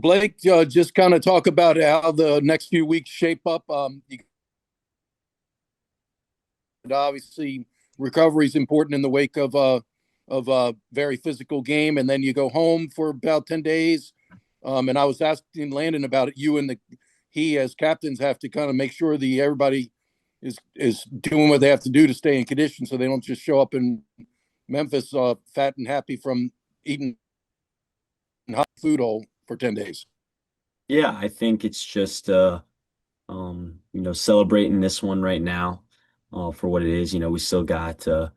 Blake, just kind of talk about how the next few weeks shape up. Obviously, recovery is important in the wake of a very physical game, and then you go home for about 10 days. And I was asking Landon about it. You and he as captains have to kind of make sure that everybody is doing what they have to do to stay in condition, so they don't just show up in Memphis fat and happy from eating hot food all for 10 days. Yeah, I think it's just celebrating this one right now, for what it is. We still got a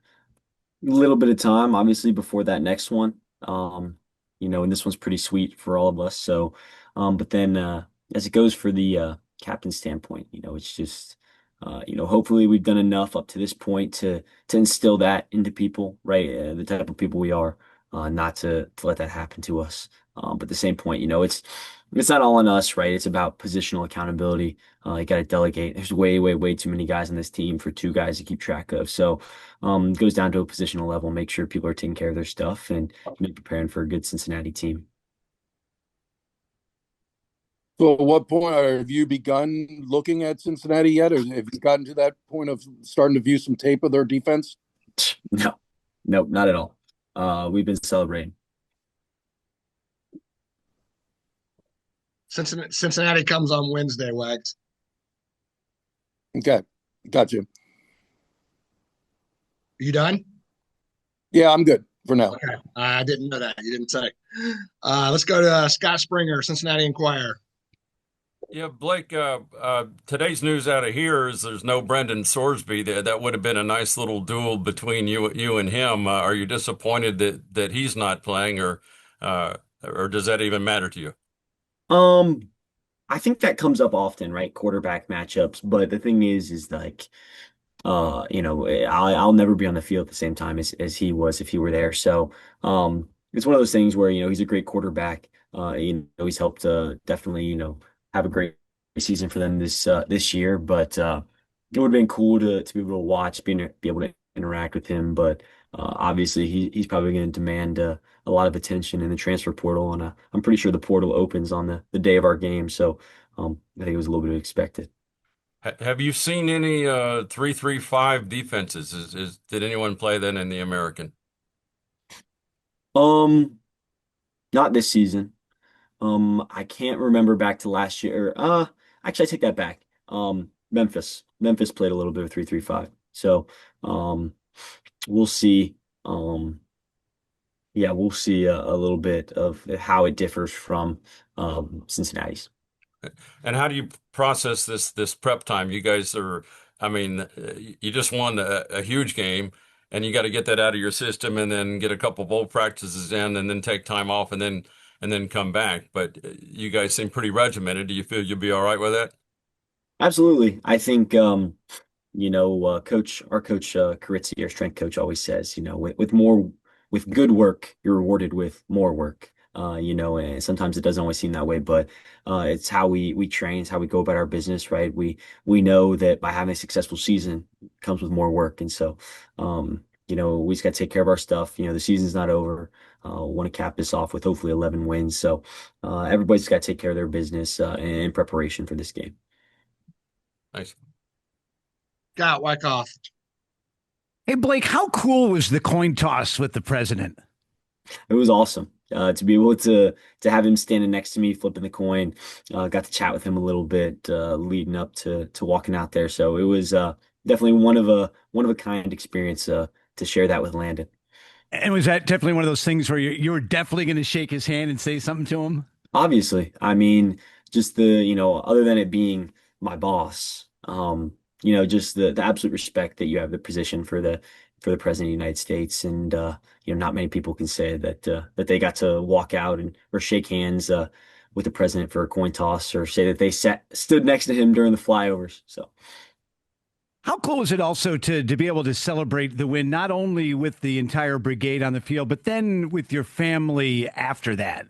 little bit of time, obviously, before that next one. And this one's pretty sweet for all of us. So, but then as it goes for the captain standpoint, it's just hopefully we've done enough up to this point to instill that into people, right? The type of people we are, not to let that happen to us. But at the same point, it's not all on us, right? It's about positional accountability. You got to delegate. There's way, way, way too many guys on this team for two guys to keep track of. So, it goes down to a positional level. Make sure people are taking care of their stuff and preparing for a good Cincinnati team. So, at what point have you begun looking at Cincinnati yet, or have you gotten to that point of starting to view some tape of their defense? No, nope, not at all. We've been celebrating. Cincinnati comes on Wednesday, Wags. Okay, got you. You done? Yeah, I'm good for now. Okay. I didn't know that. You didn't say. Let's go to Scott Springer, Cincinnati Enquirer. Yeah, Blake, today's news out of here is there's no Brendan Sorsby there. That would have been a nice little duel between you and him. Are you disappointed that he's not playing, or does that even matter to you? Um, I think that comes up often, right? Quarterback matchups. But the thing is like, I'll never be on the field at the same time as he was if he were there. So, it's one of those things where, he's a great quarterback. He's helped definitely, have a great season for them this year. But it would have been cool to be able to watch, be able to interact with him. But obviously, he's probably going to demand a lot of attention in the transfer portal, and I'm pretty sure the portal opens on the day of our game. So I think it was a little bit expected. Have you seen any 3-3-5 defenses? Did anyone play that in the American? Um, Not this season. I can't remember back to last year. Actually, I take that back. Memphis played a little bit of 3-3-5. So, um, we'll see. Yeah, we'll see a little bit of how it differs from Cincinnati's. And how do you process this prep time? You guys are, I mean, you just won a huge game, and you got to get that out of your system, and then get a couple bowl practices in, and then take time off, and then come back. But you guys seem pretty regimented. Do you feel you'll be all right with that? Absolutely. I think our coach Carizzi, our strength coach, always says, with good work, you're rewarded with more work. And sometimes it doesn't always seem that way, but it's how we train, it's how we go about our business, right? We know that by having a successful season comes with more work, and so we just got to take care of our stuff. The season's not over. Want to cap this off with hopefully 11 wins. So everybody's got to take care of their business in preparation for this game. Nice. Scott Wyckoff. Hey, Blake, how cool was the coin toss with the president? It was awesome to be able to have him standing next to me, flipping the coin. Got to chat with him a little bit leading up to walking out there. So it was definitely one of a kind experience to share that with Landon. And was that definitely one of those things where you were definitely going to shake his hand and say something to him? Obviously, I mean, just other than it being my boss, just the absolute respect that you have the position for the president of the United States, and not many people can say that they got to walk out and or shake hands with the president for a coin toss, or say that they stood next to him during the flyovers. So. How cool is it also to be able to celebrate the win, not only with the entire brigade on the field, but then with your family after that?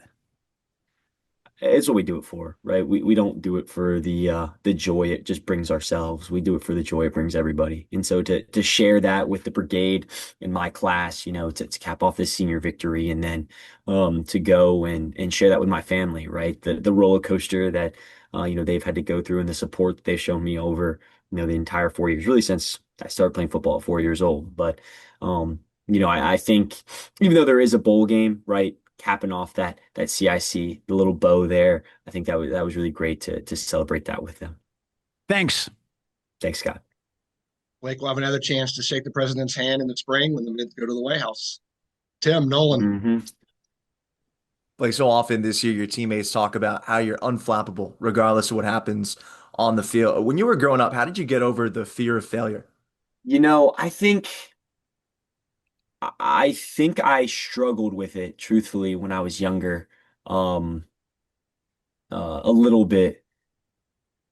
it's what we do it for, right? We don't do it for the joy it just brings ourselves. We do it for the joy it brings everybody. And so to share that with the brigade in my class, to cap off this senior victory, and then to go and share that with my family, right? The roller coaster that they've had to go through, and the support that they've shown me over the entire 4 years, really since I started playing football at 4 years old. But I think even though there is a bowl game, right, capping off that CIC, the little bow there, I think that was really great to celebrate that with them. Thanks. Thanks, Scott. Blake will have another chance to shake the president's hand in the spring when the Mids go to the White House. Tim Nolan. Mm-hmm. Like so often this year, your teammates talk about how you're unflappable, regardless of what happens on the field. When you were growing up, how did you get over the fear of failure? I think I struggled with it, truthfully, when I was younger, um, a little bit.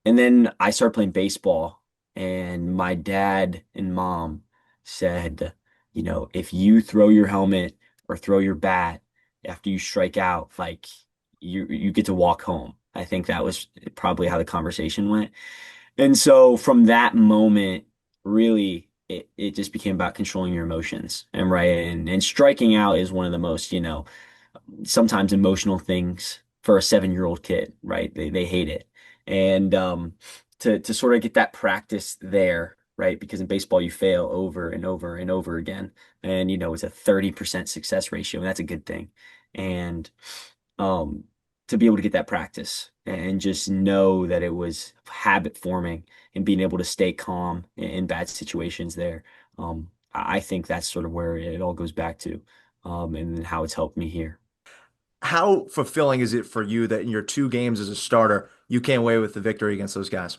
And then I started playing baseball, and my dad and mom said, if you throw your helmet or throw your bat after you strike out, like you get to walk home. I think that was probably how the conversation went. And so from that moment, really, it just became about controlling your emotions. And right, and striking out is one of the most, sometimes emotional things for a 7-year-old kid, right? They hate it. And to sort of get that practice there, right? Because in baseball you fail over and over and over again. And it's a 30% success ratio, and that's a good thing. And um to be able to get that practice and just know that it was habit forming and being able to stay calm in bad situations there. I think that's sort of where it all goes back to, and then how it's helped me here. How fulfilling is it for you that in your 2 games as a starter, you came away with the victory against those guys?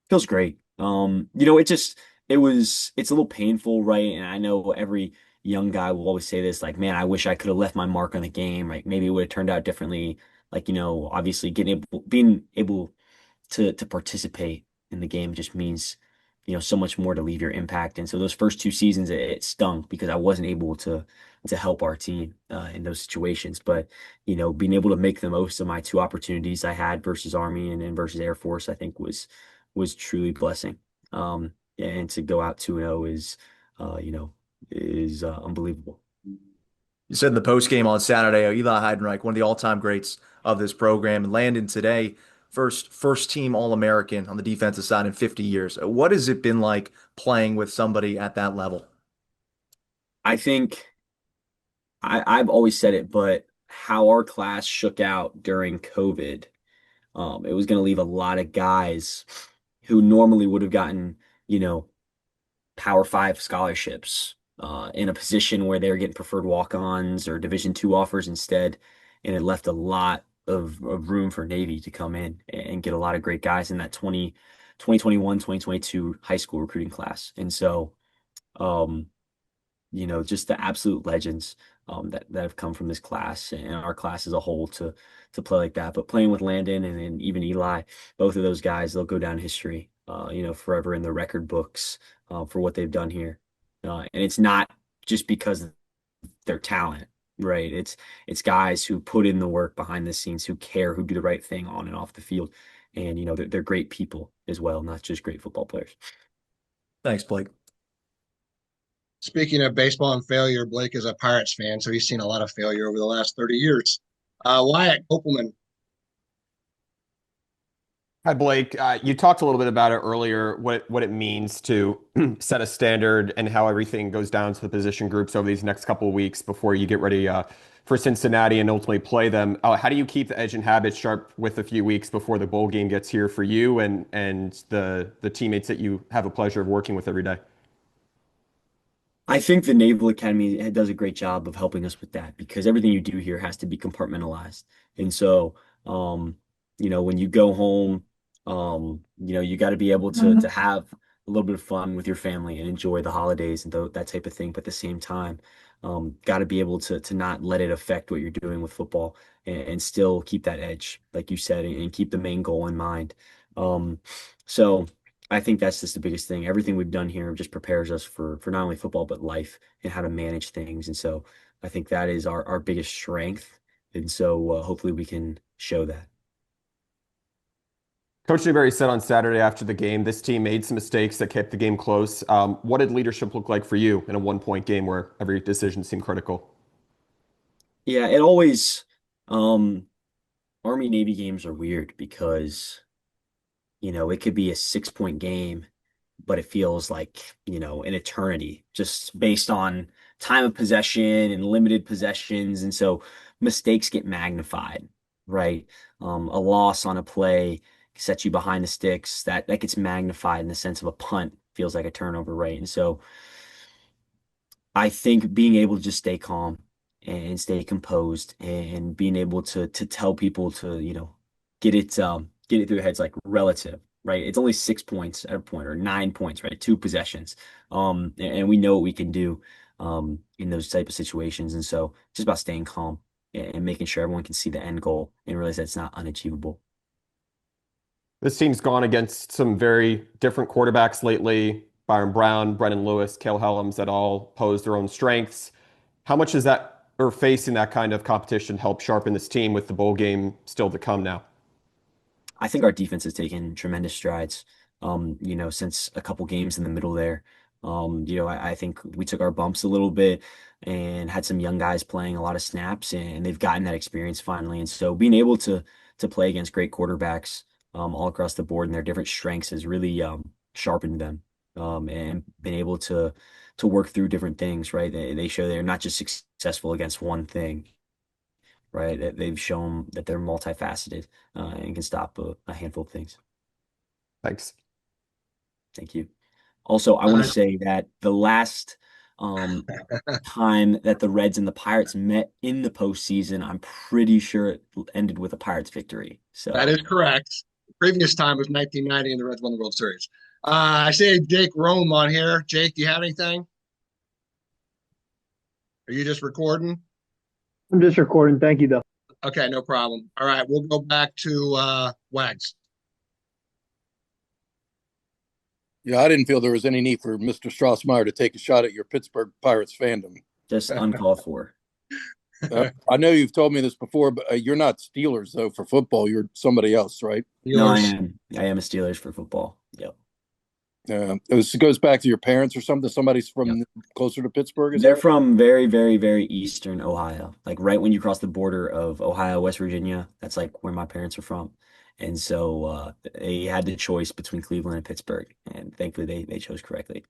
Feels great. It's a little painful, right? And I know every young guy will always say this, like, man, I wish I could have left my mark on the game. Like maybe it would have turned out differently. Like, obviously being able to participate in the game just means, so much more to leave your impact. And so those first 2 seasons, it stung because I wasn't able to help our team in those situations. But, being able to make the most of my 2 opportunities I had versus Army and versus Air Force, I think was truly a blessing. And to go out 2-0 is unbelievable. You said in the post game on Saturday, Eli Heidenreich, one of the all-time greats of this program, and Landon today, first team All-American on the defensive side in 50 years. What has it been like playing with somebody at that level? I think I've always said it, but how our class shook out during COVID, it was going to leave a lot of guys who normally would have gotten, Power Five scholarships in a position where they were getting preferred walk-ons or Division II offers instead. And it left a lot of room for Navy to come in and get a lot of great guys in that 2021, 2022 high school recruiting class. And so, just the absolute legends that have come from this class and our class as a whole to play like that. But playing with Landon and even Eli, both of those guys, they'll go down history, forever in the record books for what they've done here. And it's not just because of their talent, right? It's guys who put in the work behind the scenes, who care, who do the right thing on and off the field. And, they're great people as well, not just great football players. Thanks, Blake. Speaking of baseball and failure, Blake is a Pirates fan, so he's seen a lot of failure over the last 30 years. Wyatt Kopelman. Hi, Blake. You talked a little bit about it earlier, what it means to set a standard and how everything goes down to the position groups over these next couple of weeks before you get ready for Cincinnati and ultimately play them. How do you keep the edge and habit sharp with a few weeks before the bowl game gets here for you and the teammates that you have a pleasure of working with every day? I think the Naval Academy does a great job of helping us with that because everything you do here has to be compartmentalized. And so, when you go home, you got to be able to have a little bit of fun with your family and enjoy the holidays and that type of thing. But at the same time, got to be able to not let it affect what you're doing with football and still keep that edge, like you said, and keep the main goal in mind. So I think that's just the biggest thing. Everything we've done here just prepares us for not only football, but life and how to manage things. And so I think that is our biggest strength And so hopefully we can show that. Coach Newberry said on Saturday after the game, this team made some mistakes that kept the game close. What did leadership look like for you in a 1-point game where every decision seemed critical? Yeah, it always Army Navy games are weird because, it could be a 6-point game, but it feels like, an eternity just based on time of possession and limited possessions. And so mistakes get magnified, right? A loss on a play sets you behind the sticks. That gets magnified in the sense of a punt feels like a turnover, right? And so I think being able to just stay calm and stay composed and being able to tell people to, get it through their heads like relative, right? It's only 6 points at a point or 9 points, right? Two possessions. And we know what we can do in those type of situations. And so just about staying calm and making sure everyone can see the end goal and realize that it's not unachievable. This team's gone against some very different quarterbacks lately. Byron Brown, Brennan Lewis, Cale Helms that all pose their own strengths. How much does that or facing that kind of competition help sharpen this team with the bowl game still to come now? I think our defense has taken tremendous strides, since a couple games in the middle there. I think we took our bumps a little bit and had some young guys playing a lot of snaps, and they've gotten that experience finally. And so being able to play against great quarterbacks all across the board and their different strengths has really sharpened them and been able to work through different things, right? They show they're not just successful against one thing, right? They've shown that they're multifaceted and can stop a handful of things. Thanks. Thank you. Also, I want to say that the last time that the Reds and the Pirates met in the postseason, I'm pretty sure it ended with a Pirates victory. So That is correct. The previous time was 1990 and the Reds won the World Series. I see Jake Rome on here. Jake, do you have anything? Are you just recording? I'm just recording. Thank you, though. Okay, no problem. All right, we'll go back to Wags. Yeah, I didn't feel there was any need for Mr. Straussmeyer to take a shot at your Pittsburgh Pirates fandom. just uncalled for. I know you've told me this before, but you're not Steelers though for football. You're somebody else, right? No, I Steelers. am. I am a Steelers for football. Yep. This goes back to your parents or something. Somebody's from Yep. closer to Pittsburgh. Is They're that? from very, very, very eastern Ohio. Like right when you cross the border of Ohio, West Virginia, that's like where my parents are from. And so they had the choice between Cleveland and Pittsburgh, and thankfully they chose correctly.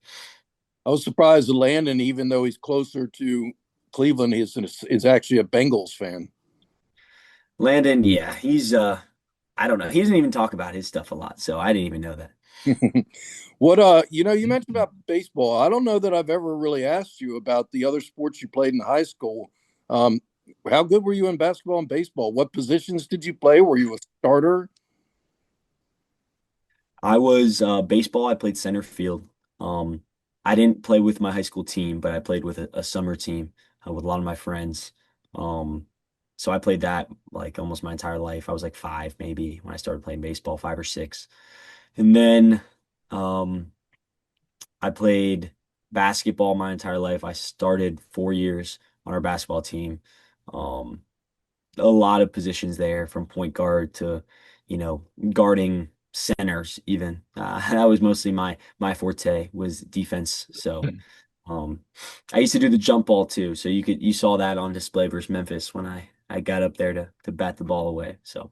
I was surprised that Landon, even though he's closer to Cleveland, is actually a Bengals fan. Landon, yeah, he's I don't know. He doesn't even talk about his stuff a lot, so I didn't even know that. What you mentioned about baseball. I don't know that I've ever really asked you about the other sports you played in high school. Um, how good were you in basketball and baseball? What positions did you play? Were you a starter? I was baseball. I played center field. Um, I didn't play with my high school team, but I played with a summer team with a lot of my friends. Um, so I played that like almost my entire life. I was like five maybe when I started playing baseball, 5 or 6. And then um, I played basketball my entire life. I started 4 years on our basketball team. Um, a lot of positions there from point guard to, guarding centers even. That was mostly my forte was defense. So um I used to do the jump ball too. So you saw that on display versus Memphis when I got up there to bat the ball away. So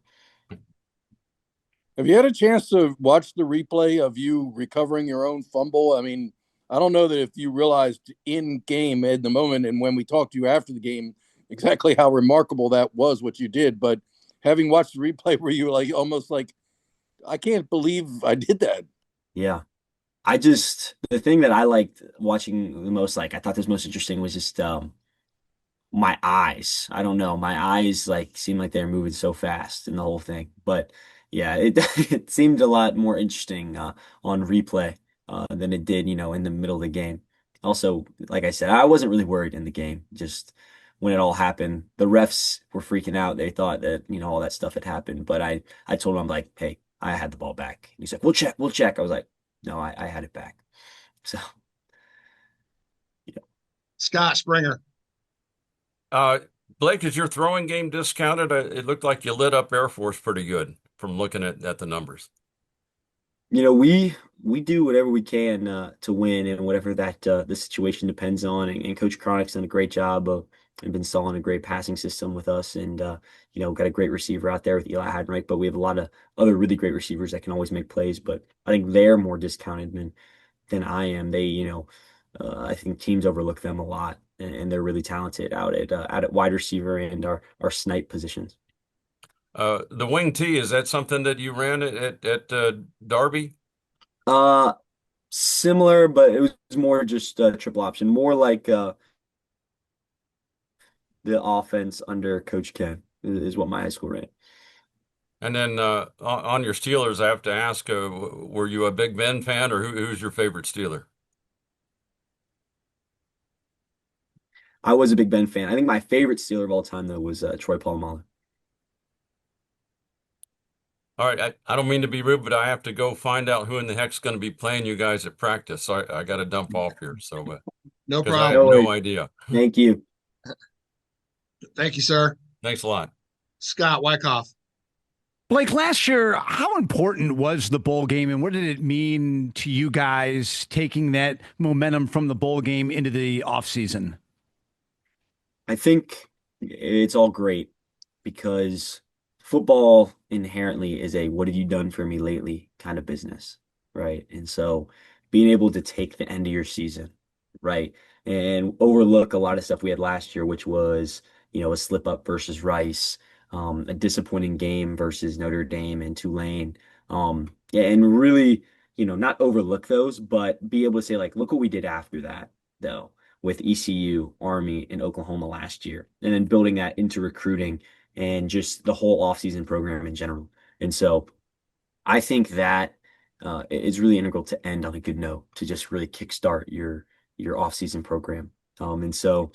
Have you had a chance to watch the replay of you recovering your own fumble? I mean, I don't know that if you realized in game at the moment and when we talked to you after the game exactly how remarkable that was what you did, but having watched the replay where you were like almost like I can't believe I did that. yeah. The thing that I liked watching the most, like I thought was most interesting was just my eyes. I don't know. My eyes like seemed like they were moving so fast in the whole thing. But yeah, it it seemed a lot more interesting on replay than it did, in the middle of the game. Also, like I said, I wasn't really worried in the game. Just when it all happened, the refs were freaking out. They thought that, all that stuff had happened. But I told him, I'm like, hey, I had the ball back. He's like, we'll check, we'll check. I was like, no, I had it back. So, yeah. Scott Springer. Uh, Blake, is your throwing game discounted? It looked like you lit up Air Force pretty good from looking at the numbers. We do whatever we can to win, and whatever that the situation depends on. And Coach Cronick's done a great job of and been installing a great passing system with us, and got a great receiver out there with Eli Heidenreich. But we have a lot of other really great receivers that can always make plays. But I think they're more discounted than I am. I think teams overlook them a lot, and they're really talented out at wide receiver and our snipe positions. The wing T, is that something that you ran at Darby? Uh, Similar, but it was more just triple option, more like the offense under Coach Ken is what my high school ran. And then on your Steelers, I have to ask, were you a Big Ben fan, or who's your favorite Steeler? I was a Big Ben fan. I think my favorite Steeler of all time though was Troy Polamalu. All right, I don't mean to be rude, but I have to go find out who in the heck's going to be playing you guys at practice. So I got to dump off here. So, No because I have problem. No no worries. idea. Thank you. Thank you, sir. Thanks a lot. Scott Wyckoff. Blake, last year, how important was the bowl game and what did it mean to you guys taking that momentum from the bowl game into the offseason? I think it's all great because football inherently is a what have you done for me lately kind of business, right? And so being able to take the end of your season, right, and overlook a lot of stuff we had last year, which was, a slip up versus Rice, a disappointing game versus Notre Dame and Tulane. Yeah, and really, not overlook those, but be able to say, like, look what we did after that, though, with ECU, Army, and Oklahoma last year, and then building that into recruiting and just the whole offseason program in general. And so I think that is really integral to end on a good note, to just really kickstart your offseason program. And so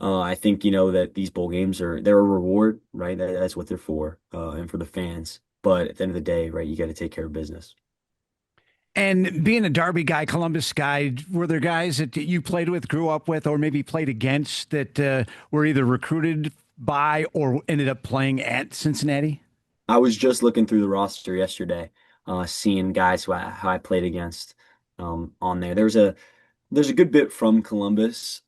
I think, that these bowl games they're a reward, right? That's what they're for, and for the fans. But at the end of the day, right, you got to take care of business. And being a Derby guy, Columbus guy, were there guys that you played with, grew up with, or maybe played against that were either recruited by or ended up playing at Cincinnati? I was just looking through the roster yesterday, seeing guys who I played against on there. There's a good bit from Columbus.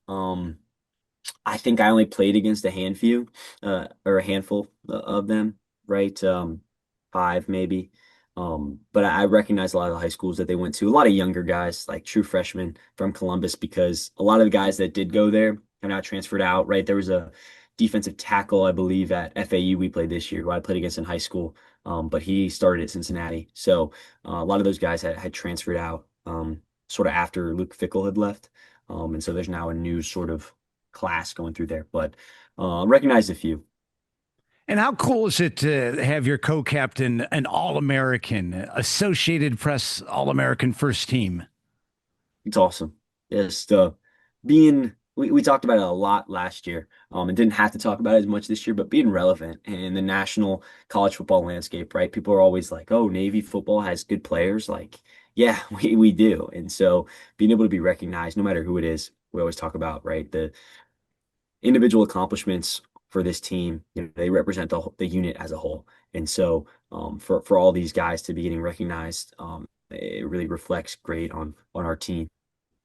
I think I only played against or a handful of them, right? Five maybe. But I recognize a lot of the high schools that they went to, a lot of younger guys, like true freshmen from Columbus, because a lot of the guys that did go there are now transferred out, right? There was a defensive tackle, I believe, at FAU we played this year, who I played against in high school, but he started at Cincinnati. So a lot of those guys had transferred out sort of after Luke Fickell had left. And so there's now a new sort of class going through there, but recognize a few. And how cool is it to have your co-captain an All-American, Associated Press All-American first team? It's awesome. Just we talked about it a lot last year, and didn't have to talk about it as much this year, but being relevant in the national college football landscape, right? People are always like, oh, Navy football has good players. Like, yeah, we do. And so being able to be recognized, no matter who it is, we always talk about, right? The individual accomplishments for this team, they represent the unit as a whole. And so for all these guys to be getting recognized, it really reflects great on our team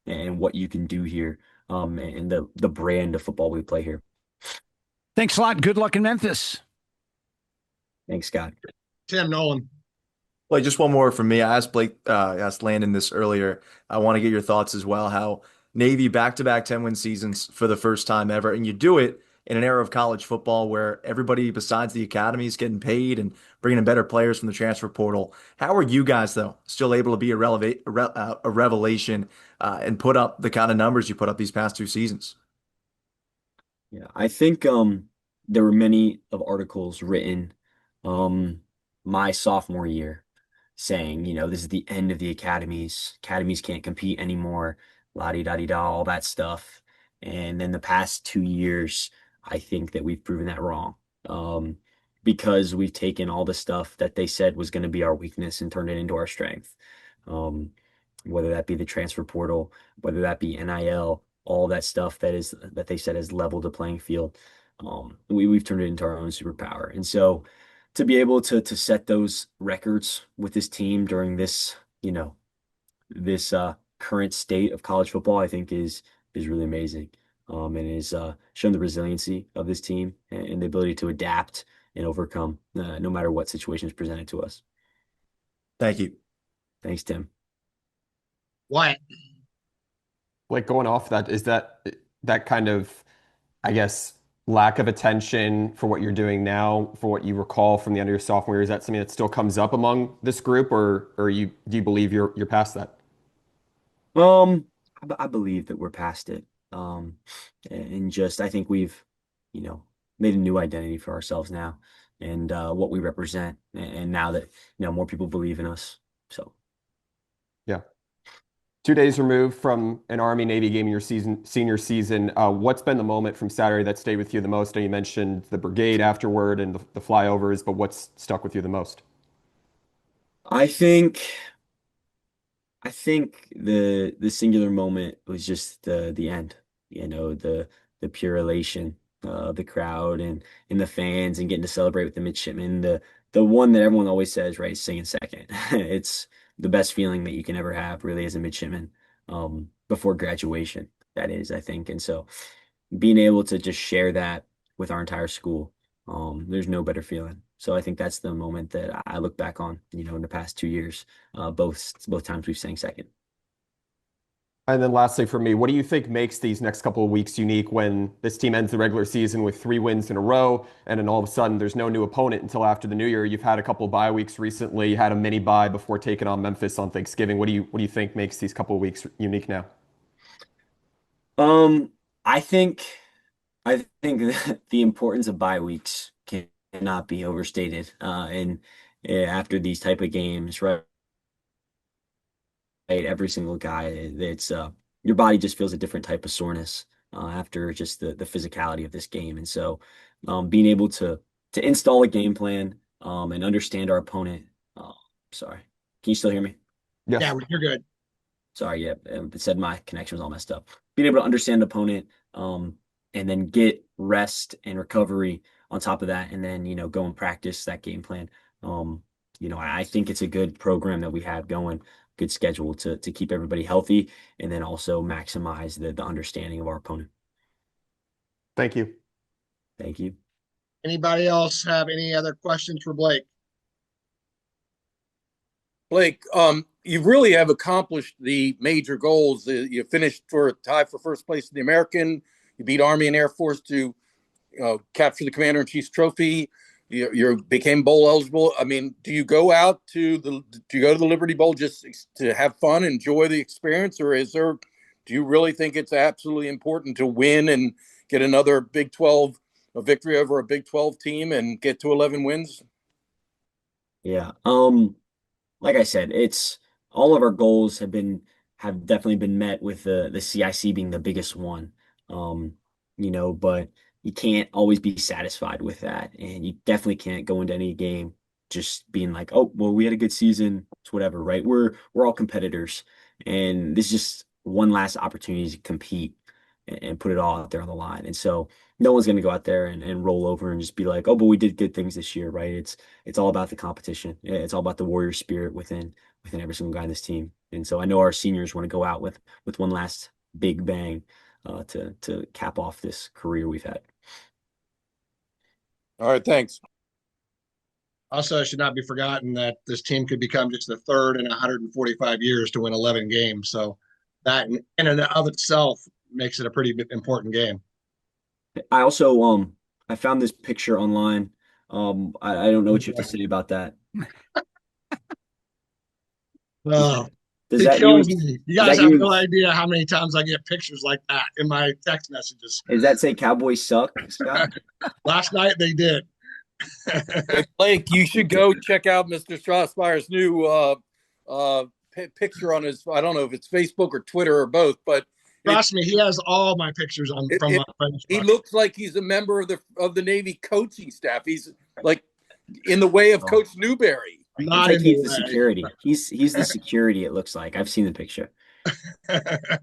and what you can do here, and the brand of football we play here. Thanks a lot. Good luck in Memphis. Thanks, Scott. Tim Nolan. Like, just one more from me. I asked Landon this earlier. I want to get your thoughts as well. How Navy back-to-back 10-win seasons for the first time ever, and you do it in an era of college football where everybody besides the academy is getting paid and bringing in better players from the transfer portal. How are you guys, though, still able to be a revelation and put up the kind of numbers you put up these past two seasons? Yeah, I think there were many of articles written my sophomore year saying, this is the end of the academies. Academies can't compete anymore, la-di-da-di-da, all that stuff. And then the past 2 years, I think that we've proven that wrong, because we've taken all the stuff that they said was going to be our weakness and turned it into our strength. Whether that be the transfer portal, whether that be NIL, all that stuff that they said has leveled the playing field. we've turned it into our own superpower. And so to be able to set those records with this team during this, this current state of college football, I think is really amazing. And is shown the resiliency of this team and the ability to adapt and overcome no matter what situation is presented to us. Thank you. Thanks, Tim. Wyatt. Like going off that, is that kind of, I guess, lack of attention for what you're doing now, for what you recall from the end of your sophomore year, is that something that still comes up among this group, or do you believe you're past that? I believe that we're past it. And just I think we've, made a new identity for ourselves now, and what we represent, and now that more people believe in us. So, yeah. 2 days removed from an Army-Navy game in your senior season, what's been the moment from Saturday that stayed with you the most? I know you mentioned the brigade afterward and the flyovers, but what's stuck with you the most? I think the singular moment was just the end. The pure elation of the crowd and the fans, and getting to celebrate with the midshipmen. The one that everyone always says, right, singing second. It's the best feeling that you can ever have, really, as a midshipman, before graduation. That is, I think. And so being able to just share that with our entire school, there's no better feeling. So I think that's the moment that I look back on, in the past 2 years, both times we've sang second. And then lastly for me, what do you think makes these next couple of weeks unique when this team ends the regular season with 3 wins in a row, and then all of a sudden there's no new opponent until after the new year? You've had a couple of bye weeks recently, you had a mini bye before taking on Memphis on Thanksgiving. What do you think makes these couple of weeks unique now? Um, I think I think that the importance of bye weeks cannot be overstated. And after these type of games, right? Every single guy, it's your body just feels a different type of soreness after just the physicality of this game. And so, being able to install a game plan and understand our opponent. Sorry, can you still hear me? Yes. Yeah, you're good. Sorry, yeah, it said my connection was all messed up. Being able to understand the opponent, and then get rest and recovery on top of that, and then go and practice that game plan. I think it's a good program that we have going, good schedule to keep everybody healthy, and then also maximize the understanding of our opponent. Thank you. Thank you. Anybody else have any other questions for Blake? Blake, you really have accomplished the major goals. You finished for a tie for first place in the American. You beat Army and Air Force to capture the Commander-in-Chief's trophy. You became bowl eligible. I mean, do you go to the Liberty Bowl just to have fun, enjoy the experience, or do you really think it's absolutely important to win and get another Big 12 a victory over a Big 12 team and get to 11 wins? Yeah. Like I said, it's all of our goals have definitely been met, with the CIC being the biggest one. But you can't always be satisfied with that, and you definitely can't go into any game just being like, oh, well, we had a good season, it's whatever, right? We're all competitors, and this is just one last opportunity to compete and put it all out there on the line. And so no one's going to go out there and roll over and just be like, oh, but we did good things this year, right? It's all about the competition. It's all about the warrior spirit within every single guy in this team. And so I know our seniors want to go out with one last big bang to cap off this career we've had. All right, thanks. Also, it should not be forgotten that this team could become just the third in 145 years to win 11 games. So that in and of itself makes it a pretty important game. I also I found this picture online. I don't know what you have to say about that. Oh, Does it that kills use, me. You does guys that have use, no idea how many times I get pictures like that in my text messages. does that say Cowboys suck, Scott? Last night they did. Hey, Blake, you should go check out Mr. Strasbuyer's new picture on his, I don't know if it's Facebook or Twitter or both, but Trust me, he has all my pictures from my Facebook. he looks like he's a member of the Navy coaching staff. He's like in the way of Coach Newberry. Not It's like in he's the the way. security. He's the security, it looks like. I've seen the picture.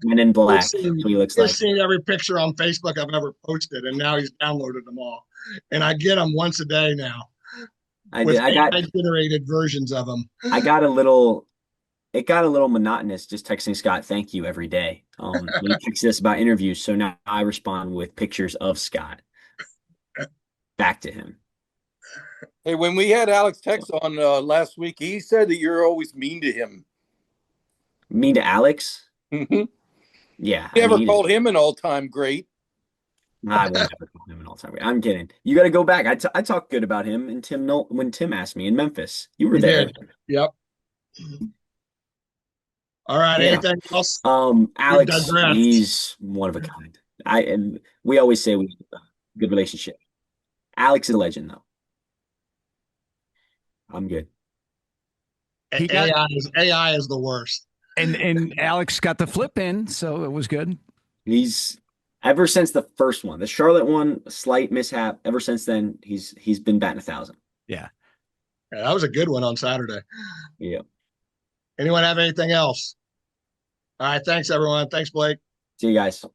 Men in Black. He's seen, That's what he looks he's like. seen every picture on Facebook I've ever posted, and now he's downloaded them all. And I get them once a day now with AI-generated versions of them. I got a little. It got a little monotonous just texting Scott thank you every day. When he texted us about interviews, so now I respond with pictures of Scott back to him. Hey, when we had Alex Tex on last week, he said that you're always mean to him. Mean to Alex? Mm-hmm. Yeah. You never called him an all-time great. I would never call him an all-time great. I'm kidding. You got to go back. I talked good about him and when Tim asked me in Memphis. You were there. Did. Yep. All right. Yeah. Anything else? Alex, he's one of a kind. We always say we have a good relationship. Alex is a legend, though. I'm good. AI is the worst. And Alex got the flip in, so it was good. He's ever since the first one, the Charlotte one, a slight mishap. Ever since then, he's been batting 1,000. Yeah. That was a good one on Saturday. Yeah. Anyone have anything else? All right. Thanks, everyone. Thanks, Blake. See you guys.